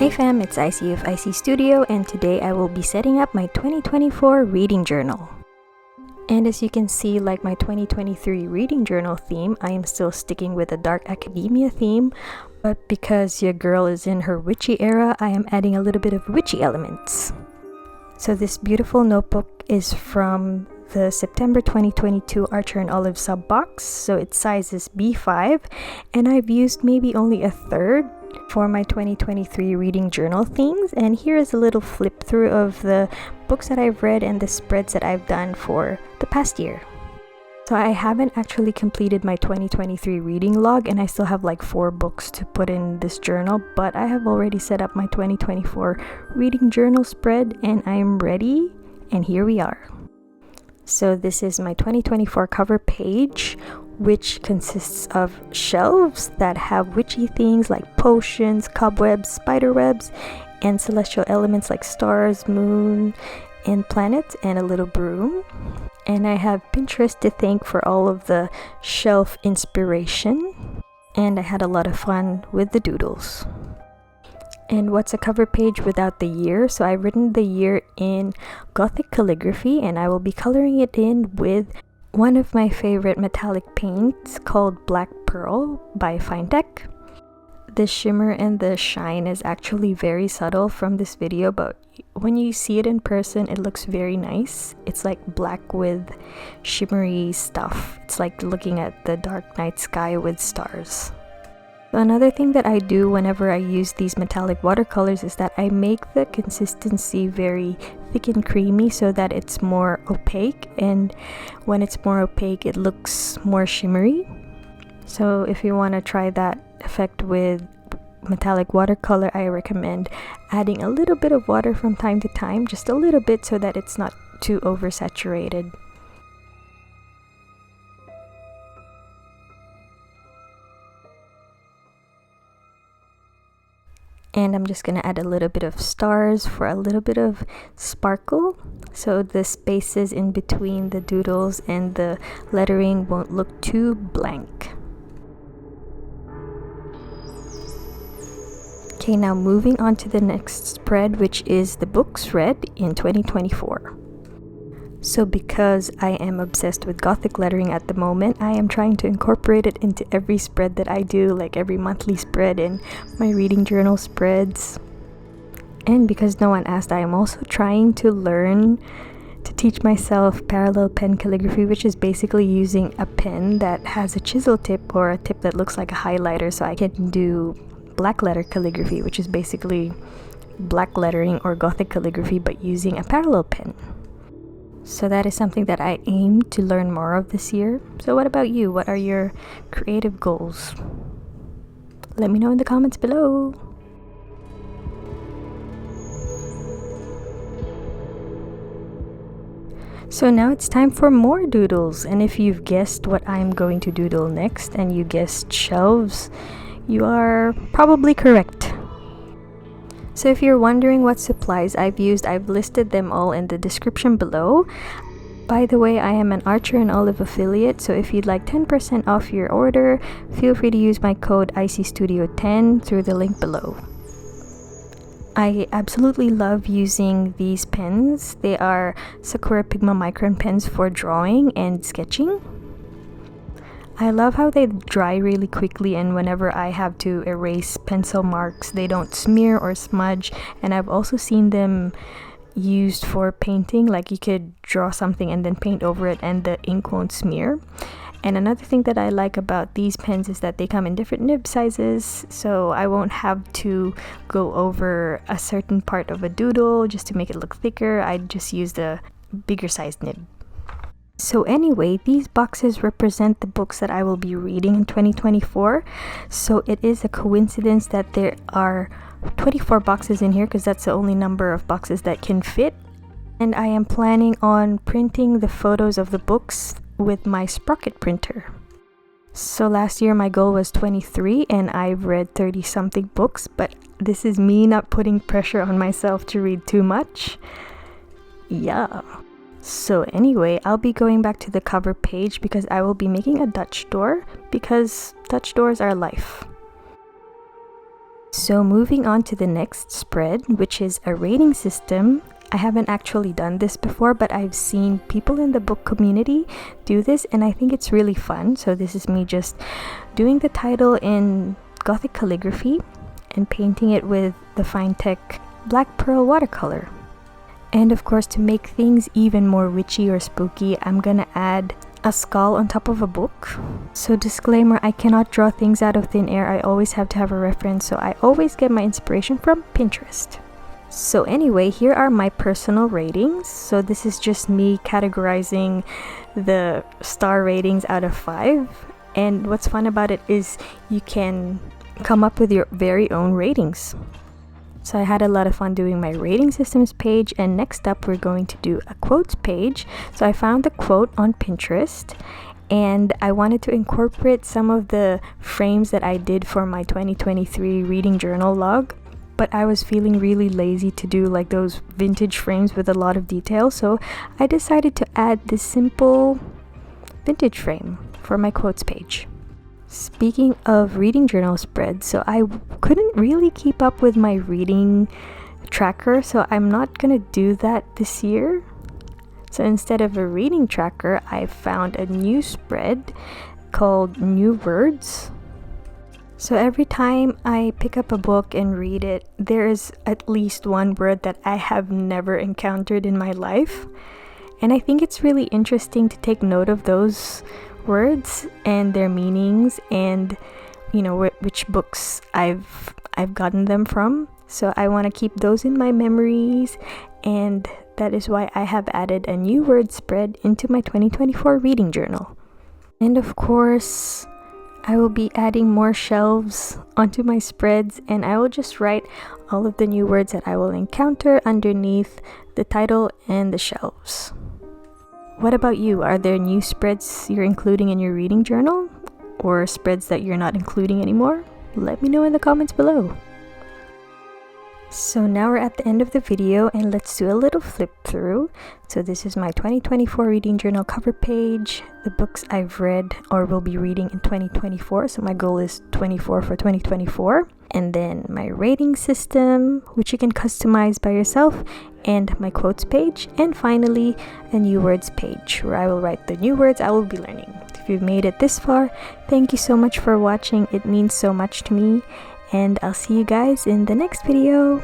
Hey fam, it's Icy of Icy Studio, and today I will be setting up my 2024 reading journal. And as you can see, like my 2023 reading journal theme, I am still sticking with the dark academia theme, but because your girl is in her witchy era, I am adding a little bit of witchy elements. So this beautiful notebook is from the September 2022 Archer and Olive sub box, so its size is B5, and I've used maybe only a third for my 2023 reading journal themes. And here is a little flip through of the books that I've read and the spreads that I've done for the past year. So I haven't actually completed my 2023 reading log, and I still have like 4 books to put in this journal, but I have already set up my 2024 reading journal spread and I'm ready, and here we are. So this is my 2024 cover page, which consists of shelves that have witchy things like potions, cobwebs, spiderwebs, and celestial elements like stars, moon, and planets, and a little broom. And I have Pinterest to thank for all of the shelf inspiration, and I had a lot of fun with the doodles. And what's a cover page without the year? So I've written the year in Gothic calligraphy, and I will be coloring it in with one of my favorite metallic paints called Black Pearl by Finetech. The shimmer and the shine is actually very subtle from this video, but when you see it in person, it looks very nice. It's like black with shimmery stuff. It's like looking at the dark night sky with stars. Another thing that I do whenever I use these metallic watercolors is that I make the consistency very thick and creamy so that it's more opaque, and when it's more opaque it looks more shimmery. So if you want to try that effect with metallic watercolor, I recommend adding a little bit of water from time to time, just a little bit, so that it's not too oversaturated. And I'm just gonna add a little bit of stars for a little bit of sparkle, so the spaces in between the doodles and the lettering won't look too blank. Okay, now moving on to the next spread, which is the books read in 2024. So because I am obsessed with Gothic lettering at the moment, I am trying to incorporate it into every spread that I do, like every monthly spread and my reading journal spreads. And because no one asked, I am also trying to learn to teach myself parallel pen calligraphy, which is basically using a pen that has a chisel tip or a tip that looks like a highlighter, so I can do black letter calligraphy, which is basically black lettering or Gothic calligraphy but using a parallel pen. So that is something that I aim to learn more of this year. So what about you? What are your creative goals? Let me know in the comments below. So now it's time for more doodles, and if you've guessed what I'm going to doodle next and you guessed shelves, you are probably correct. So if you're wondering what supplies I've used, I've listed them all in the description below. By the way, I am an Archer and Olive affiliate, so if you'd like 10% off your order, feel free to use my code ICStudio10 through the link below. I absolutely love using these pens. They are Sakura Pigma Micron pens for drawing and sketching. I love how they dry really quickly, and whenever I have to erase pencil marks, they don't smear or smudge. And I've also seen them used for painting, like you could draw something and then paint over it and the ink won't smear. And another thing that I like about these pens is that they come in different nib sizes, so I won't have to go over a certain part of a doodle just to make it look thicker. I just use the bigger sized nib. So anyway, these boxes represent the books that I will be reading in 2024. So it is a coincidence that there are 24 boxes in here, because that's the only number of boxes that can fit. And I am planning on printing the photos of the books with my Sprocket printer. So last year my goal was 23 and I've read 30 something books, but this is me not putting pressure on myself to read too much. Yeah. So anyway, I'll be going back to the cover page because I will be making a Dutch door, because Dutch doors are life. So moving on to the next spread, which is a rating system. I haven't actually done this before, but I've seen people in the book community do this, and I think it's really fun. So this is me just doing the title in Gothic calligraphy and painting it with the Fine-Tech Black Pearl watercolor. And of course, to make things even more witchy or spooky, I'm gonna add a skull on top of a book. So disclaimer, I cannot draw things out of thin air. I always have to have a reference, so I always get my inspiration from Pinterest. So anyway, here are my personal ratings. So this is just me categorizing the star ratings out of 5. And what's fun about it is you can come up with your very own ratings. So I had a lot of fun doing my rating systems page, and next up we're going to do a quotes page. So I found the quote on Pinterest, and I wanted to incorporate some of the frames that I did for my 2023 reading journal log. But I was feeling really lazy to do like those vintage frames with a lot of detail, so I decided to add this simple vintage frame for my quotes page. Speaking of reading journal spreads, so I couldn't really keep up with my reading tracker, so I'm not gonna do that this year. So instead of a reading tracker, I found a new spread called New Words. So every time I pick up a book and read it, there is at least one word that I have never encountered in my life. And I think it's really interesting to take note of those words and their meanings, and you know which books I've gotten them from. So I want to keep those in my memories, and that is why I have added a new word spread into my 2024 reading journal. And of course, I will be adding more shelves onto my spreads, and I will just write all of the new words that I will encounter underneath the title and the shelves. What about you? Are there new spreads you're including in your reading journal, or spreads that you're not including anymore? Let me know in the comments below. So now we're at the end of the video, and let's do a little flip through. So this is my 2024 reading journal cover page, the books I've read or will be reading in 2024. So my goal is 24 for 2024. And then my rating system, which you can customize by yourself, and my quotes page, and finally a new words page where I will write the new words I will be learning. If you've made it this far, thank you so much for watching. It means so much to me, and I'll see you guys in the next video.